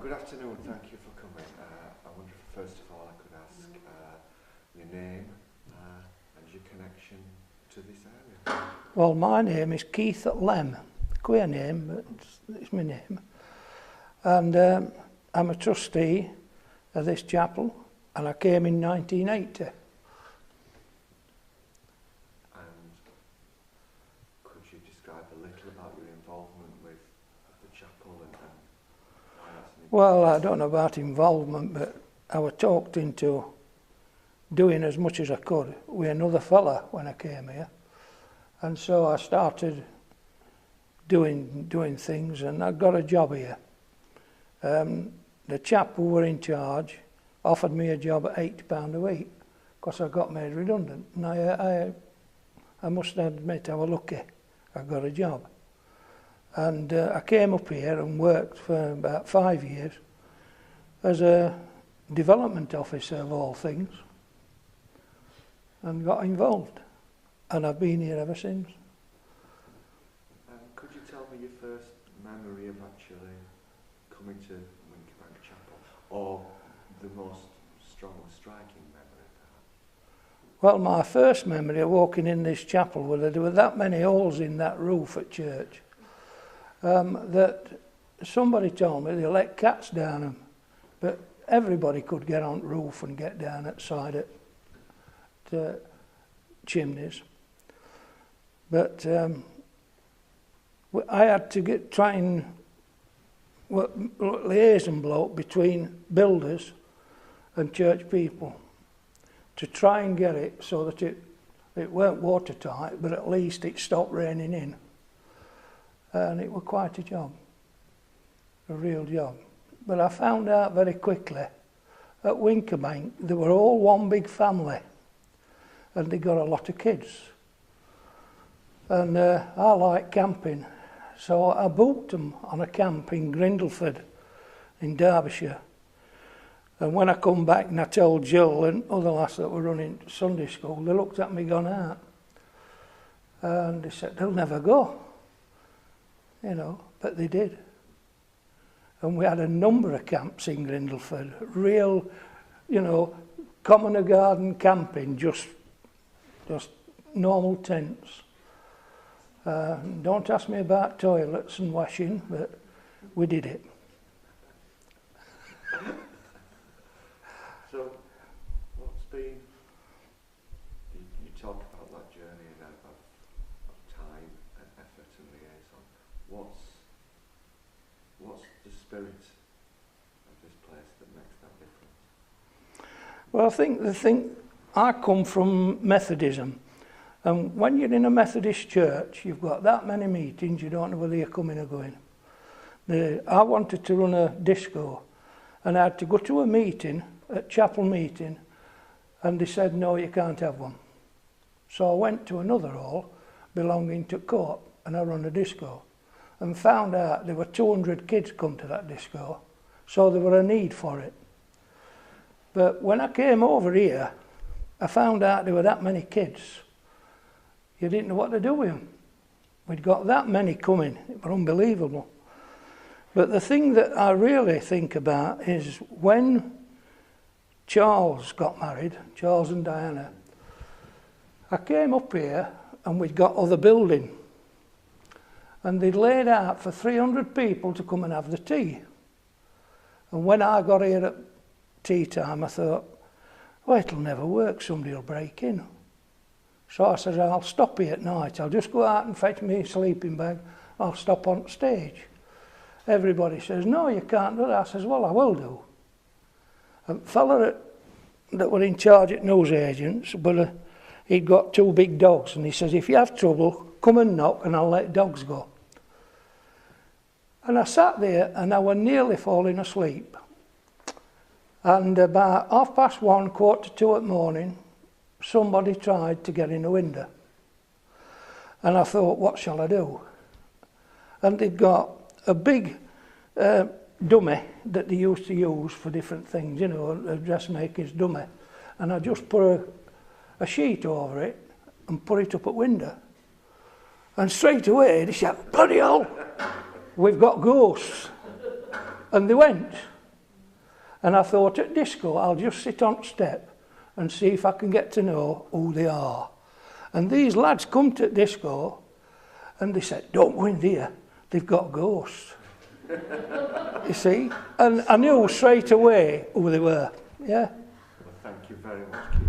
Good afternoon, thank you for coming. I wonder if first of all I could ask your name and your connection to this area. Well, my name is Keith Lem. Queer name, but it's my name. And I'm a trustee of this chapel, and I came in 1980. And could you describe a little about your involvement with the chapel and why that's an important? Well, I don't know about involvement, but I was talked into doing as much as I could with another fella when I came here. And so I started doing things, and I got a job here. The chap who were in charge offered me a job at £80 a week because I got made redundant. And I must admit I was lucky I got a job. And I came up here and worked for about 5 years as a development officer of all things, and got involved. And I've been here ever since. Could you tell me your first memory of actually coming to Wincobank Chapel, or the most strong striking memory perhaps? Well, my first memory of walking in this chapel was that there were that many holes in that roof at church that somebody told me they let cats down them, but everybody could get on the roof and get down outside at the chimneys. But I had to try and liaison bloke between builders and church people to try and get it so that it weren't watertight, but at least it stopped raining in. And it was quite a job, a real job. But I found out very quickly at Wincobank they were all one big family, and they got a lot of kids. And I like camping, so I booked them on a camp in Grindleford in Derbyshire. And when I come back and I told Jill and other lads that were running Sunday school, they looked at me gone out. And they said, they'll never go, you know, but they did. And we had a number of camps in Grindleford, real, you know, common or garden camping, just normal tents. Don't ask me about toilets and washing, but we did it. So, what's been, you talk about that journey of time and effort and liaison. What's the spirit of this place that makes that difference? Well, I think I come from Methodism. And when you're in a Methodist church, you've got that many meetings, you don't know whether you're coming or going. I wanted to run a disco, and I had to go to a meeting, a chapel meeting, and they said, no, you can't have one. So I went to another hall belonging to Court, and I run a disco, and found out there were 200 kids come to that disco, so there were a need for it. But when I came over here, I found out there were that many kids. You didn't know what to do with them. We'd got that many coming. It was unbelievable. But the thing that I really think about is when Charles got married, Charles and Diana, I came up here and we'd got other building. And they'd laid out for 300 people to come and have the tea. And when I got here at tea time, I thought, well, it'll never work, somebody will break in. So I said, I'll stop here at night. I'll just go out and fetch me a sleeping bag. I'll stop on stage. Everybody says, no, you can't do that. I says, well, I will do. A fella that were in charge at newsagents, but he'd got 2 big dogs, and he says, if you have trouble, come and knock and I'll let dogs go. And I sat there and I was nearly falling asleep. And about 1:30, 1:45 at morning, somebody tried to get in the window. And I thought, what shall I do? And they'd got a big dummy that they used to use for different things, you know, a dressmaker's dummy. And I just put a sheet over it and put it up at window. And straight away they said, bloody hell, we've got ghosts. And they went. And I thought, at disco, I'll just sit on step and see if I can get to know who they are. And these lads come to disco and they said, don't go in there, they've got ghosts. You see? And I knew straight away who they were. Yeah. Well, thank you very much, Keith.